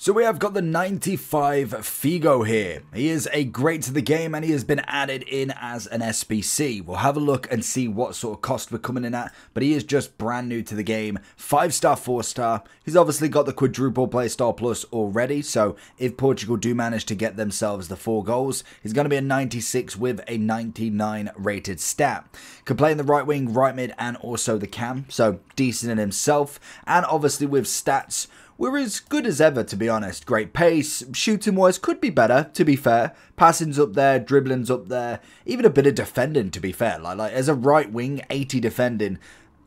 So we have got the 95 Figo here. He is a great to the game and he has been added in as an SBC. We'll have a look and see what sort of cost we're coming in at, but he is just brand new to the game. 5-star, 4-star. He's obviously got the quadruple playstyle plus already, so if Portugal do manage to get themselves the 4 goals, he's going to be a 96 with a 99 rated stat. Can play in the right wing, right mid and also the cam, so decent in himself, and obviously with stats, we're as good as ever, to be honest. Great pace, shooting wise could be better, to be fair. Passing's up there, dribbling's up there, even a bit of defending, to be fair. Like as a right wing, 80 defending,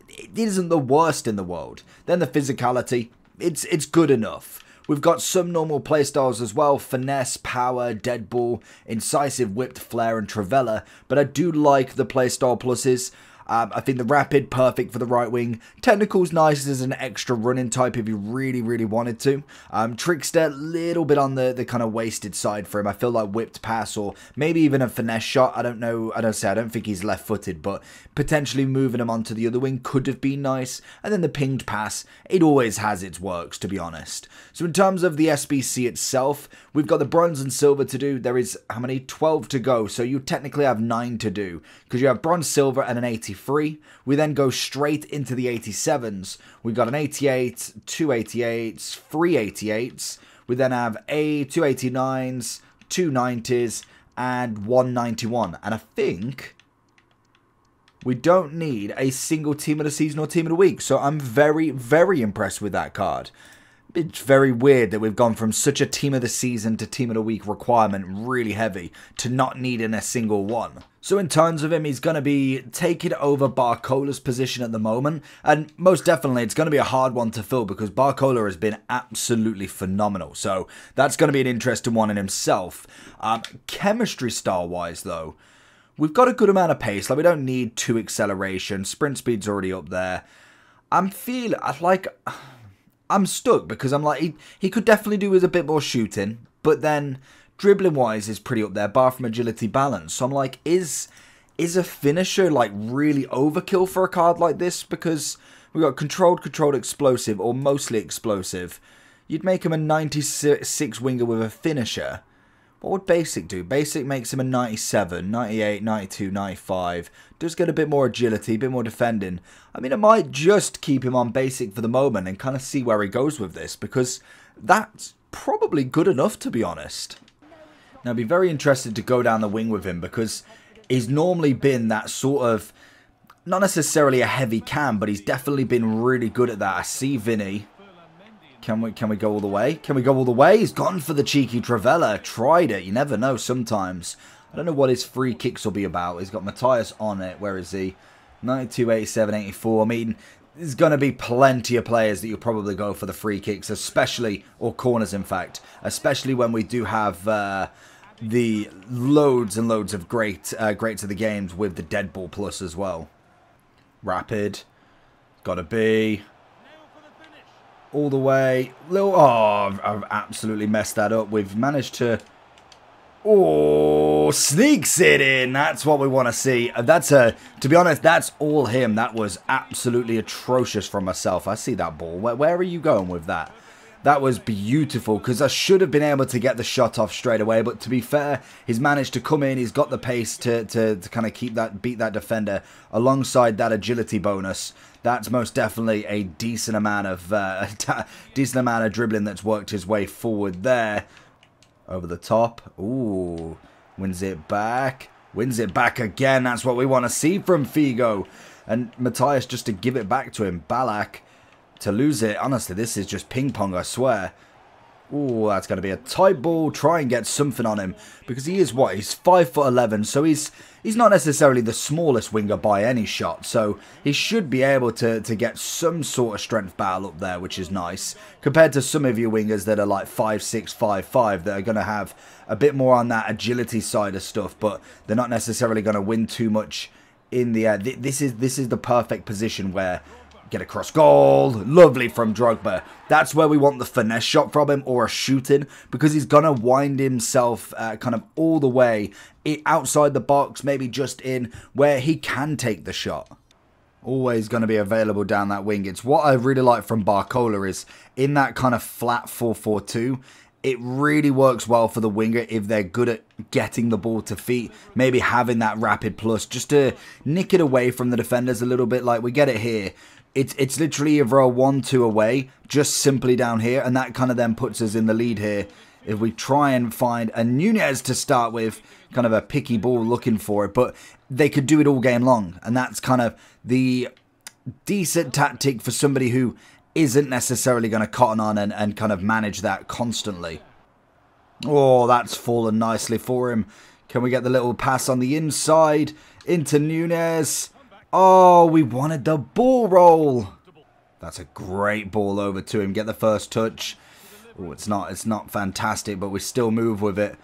it isn't the worst in the world. Then the physicality, it's good enough. We've got some normal playstyles as well, finesse, power, dead ball, incisive, whipped, flare and trivela, but I do like the playstyle pluses. I think the rapid, perfect for the right wing. Technical's nice as an extra running type if you really wanted to. Trickster, little bit on the kind of wasted side for him. I feel like whipped pass or maybe even a finesse shot. I don't know. I don't think he's left-footed, but potentially moving him onto the other wing could have been nice. And then the pinged pass, it always has its works, to be honest. So in terms of the SBC itself, we've got the bronze and silver to do. There is, how many? 12 to go. So you technically have 9 to do because you have bronze, silver and an 83. We then go straight into the 87s. We've got an 88, 2 88s, 3 88s. We then have a 2 89s, 2 90s, and 1 91. And I think we don't need a single team of the season or team of the week. So I'm very impressed with that card. It's very weird that we've gone from such a team of the season to team of the week requirement really heavy to not needing a single one. So in terms of him, he's going to be taking over Barcola's position at the moment. And most definitely, it's going to be a hard one to fill because Barcola has been absolutely phenomenal. So that's going to be an interesting one in himself. Chemistry style-wise, though, we've got a good amount of pace. Like, we don't need 2 acceleration. Sprint speed's already up there. I'm stuck because I'm like, he could definitely do with a bit more shooting, but then dribbling wise is pretty up there, bar from agility, balance. So I'm like, is a finisher like really overkill for a card like this? Because we've got controlled, explosive, or mostly explosive. You'd make him a 96 winger with a finisher. What would basic do? Basic makes him a 97, 98, 92, 95. Does get a bit more agility, a bit more defending. I mean, I might just keep him on basic for the moment and kind of see where he goes with this, because that's probably good enough, to be honest. Now, I'd be very interested to go down the wing with him, because he's normally been that sort of, not necessarily a heavy cam, but he's definitely been really good at that. I see Vinny. Can we go all the way? Can we go all the way? He's gone for the cheeky Trivela. Tried it. You never know sometimes. I don't know what his free kicks will be about. He's got Matthias on it. Where is he? 92, 87, 84. I mean, there's going to be plenty of players that you'll probably go for the free kicks, especially, or corners in fact, especially when we do have the loads and loads of great to the games with the dead ball plus as well. Rapid. Gotta be all the way. Oh, I've absolutely messed that up. We've managed to... Oh, sneaks it in. That's what we want to see. To be honest, that's all him. That was absolutely atrocious from myself. I see that ball. Where are you going with that? That was beautiful, because I should have been able to get the shot off straight away. But to be fair, he's managed to come in. He's got the pace to kind of beat that defender alongside that agility bonus. That's most definitely a decent amount of dribbling that's worked his way forward there. Over the top. Ooh, wins it back. Wins it back again. That's what we want to see from Figo. And Matthias just to give it back to him. Balak to lose it. Honestly, this is just ping pong, I swear. Ooh, that's going to be a tight ball. Try and get something on him. Because he is what? He's 5'11", so he's not necessarily the smallest winger by any shot. So he should be able to get some sort of strength battle up there, which is nice. Compared to some of your wingers that are like 5'6", 5'5", that are going to have a bit more on that agility side of stuff. But they're not necessarily going to win too much in the air. This is the perfect position where... Get a cross goal. Lovely from Drogba. That's where we want the finesse shot from him, or a shooting, because he's going to wind himself kind of all the way outside the box, maybe just in, where he can take the shot. Always going to be available down that wing. It's what I really like from Barcola is in that kind of flat 4-4-2. It really works well for the winger if they're good at getting the ball to feet. Maybe having that rapid plus just to nick it away from the defenders a little bit. Like we get it here. It's literally either a 1-2 away, just simply down here. And that kind of then puts us in the lead here. If we try and find a Nunez to start with, kind of a picky ball looking for it. But they could do it all game long. And that's kind of the decent tactic for somebody who isn't necessarily going to cotton on and kind of manage that constantly. Oh, that's fallen nicely for him. Can we get the little pass on the inside into Nunez? Oh, we wanted the ball roll. That's a great ball over to him. Get the first touch. Oh, it's not fantastic, but we still move with it.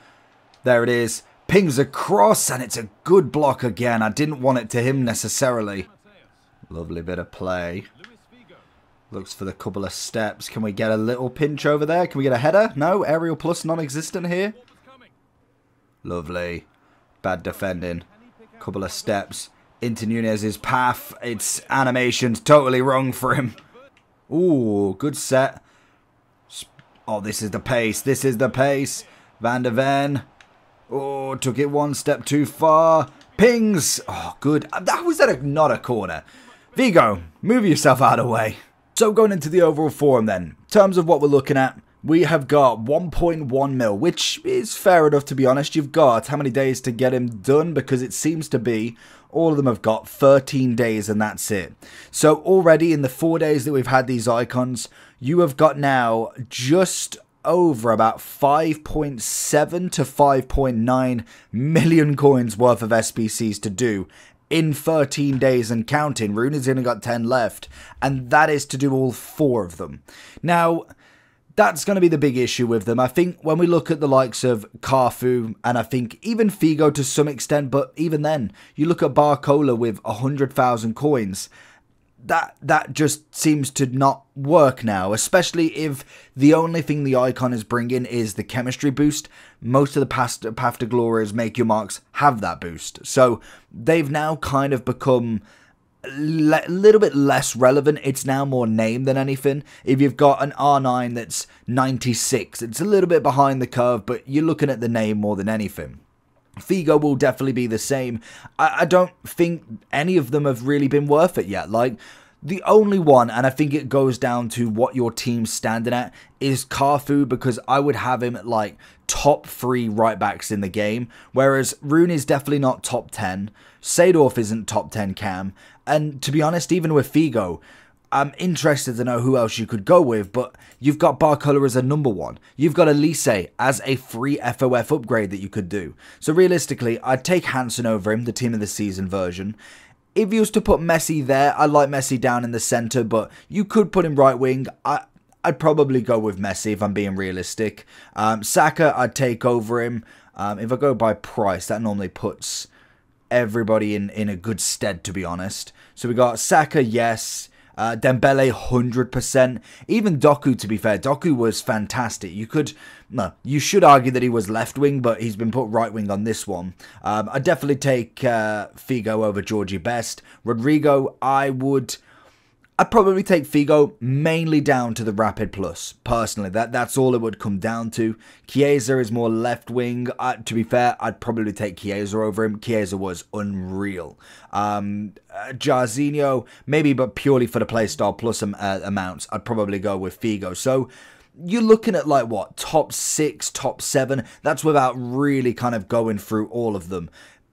There it is. Pings across, and it's a good block again. I didn't want it to him necessarily. Lovely bit of play. Looks for the couple of steps. Can we get a little pinch over there? Can we get a header? No, aerial plus non-existent here. Lovely. Bad defending. Couple of steps into Nunez's path. Its animation's totally wrong for him. Ooh, good set. Oh, this is the pace. This is the pace. Van der Ven. Oh, took it one step too far. Pings. Oh, good. That was not a corner. Figo, move yourself out of the way. So going into the overall form then, in terms of what we're looking at, we have got 1.1 mil, which is fair enough to be honest. You've got how many days to get him done, because it seems to be all of them have got 13 days and that's it. So already in the 4 days that we've had these icons, you have got now just over about 5.7 to 5.9 million coins worth of SBCs to do in 13 days and counting. Rooney's only got 10 left, and that is to do all 4 of them. Now, that's going to be the big issue with them. I think when we look at the likes of Carfu, and I think even Figo to some extent, but even then, you look at Barcola with 100,000 coins, that just seems to not work now, especially if the only thing the icon is bringing is the chemistry boost. Most of the Path to Glory's Make Your Marks have that boost. So they've now kind of become a little bit less relevant. It's now more name than anything. If you've got an R9 that's 96, it's a little bit behind the curve, but you're looking at the name more than anything. Figo will definitely be the same. I don't think any of them have really been worth it yet. Like, the only one, and I think it goes down to what your team's standing at, is Carfu, because I would have him at like top 3 right backs in the game, whereas Rooney's definitely not top 10. Seedorf isn't top 10 cam, and to be honest, even with Figo, I'm interested to know who else you could go with, but you've got Barcola as a number 1. You've got Elise as a free FOF upgrade that you could do. So realistically, I'd take Hansen over him, the team of the season version. If you was to put Messi there, I like Messi down in the centre, but you could put him right wing. I'd probably go with Messi if I'm being realistic. Saka, I'd take over him. If I go by price, that normally puts everybody in a good stead, to be honest. So we got Saka, yes. Dembele 100%. Even Doku, to be fair, Doku was fantastic. You should argue that he was left wing, but he's been put right wing on this one. I'd definitely take Figo over Georgie Best. Rodrigo, I'd probably take Figo mainly down to the Rapid Plus. Personally, that's all it would come down to. Chiesa is more left wing. To be fair, I'd probably take Chiesa over him. Chiesa was unreal. Jarzinho, maybe, but purely for the playstyle plus amounts, I'd probably go with Figo. So you're looking at like what, top 6, top 7. That's without really kind of going through all of them.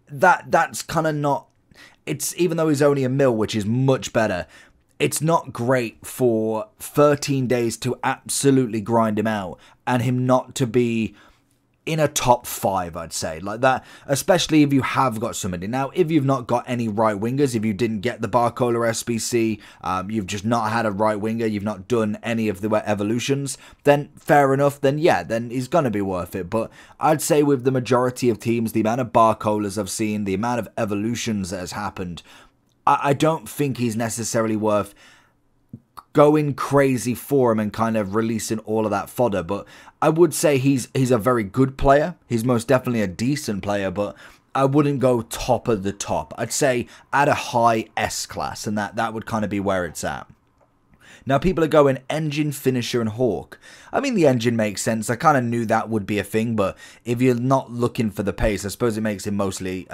That's kind of not. It's, even though he's only a mil, which is much better, it's not great for 13 days to absolutely grind him out and him not to be in a top 5, I'd say. Like that, especially if you have got somebody. Now, if you've not got any right wingers, if you didn't get the Barcola SBC, you've just not had a right winger, you've not done any of the evolutions, then fair enough, then yeah, then he's going to be worth it. But I'd say with the majority of teams, the amount of Barcolas I've seen, the amount of evolutions that has happened, I don't think he's necessarily worth going crazy for him and kind of releasing all of that fodder. But I would say he's a very good player. He's most definitely a decent player, but I wouldn't go top of the top. I'd say at a high S class, and that would kind of be where it's at. Now, people are going engine, finisher, and hawk. I mean, the engine makes sense. I kind of knew that would be a thing, but if you're not looking for the pace, I suppose it makes it mostly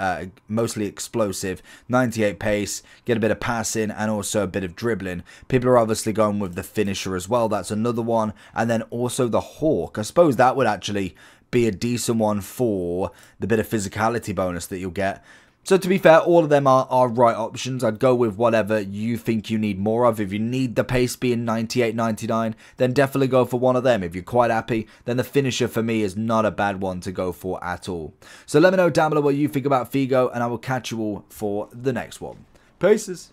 explosive. 98 pace, get a bit of passing, and also a bit of dribbling. People are obviously going with the finisher as well. That's another one. And then also the hawk. I suppose that would actually be a decent one for the bit of physicality bonus that you'll get. So to be fair, all of them are right options. I'd go with whatever you think you need more of. If you need the pace being 98, 99, then definitely go for one of them. If you're quite happy, then the finisher for me is not a bad one to go for at all. So let me know down below what you think about Figo, and I will catch you all for the next one. Peace.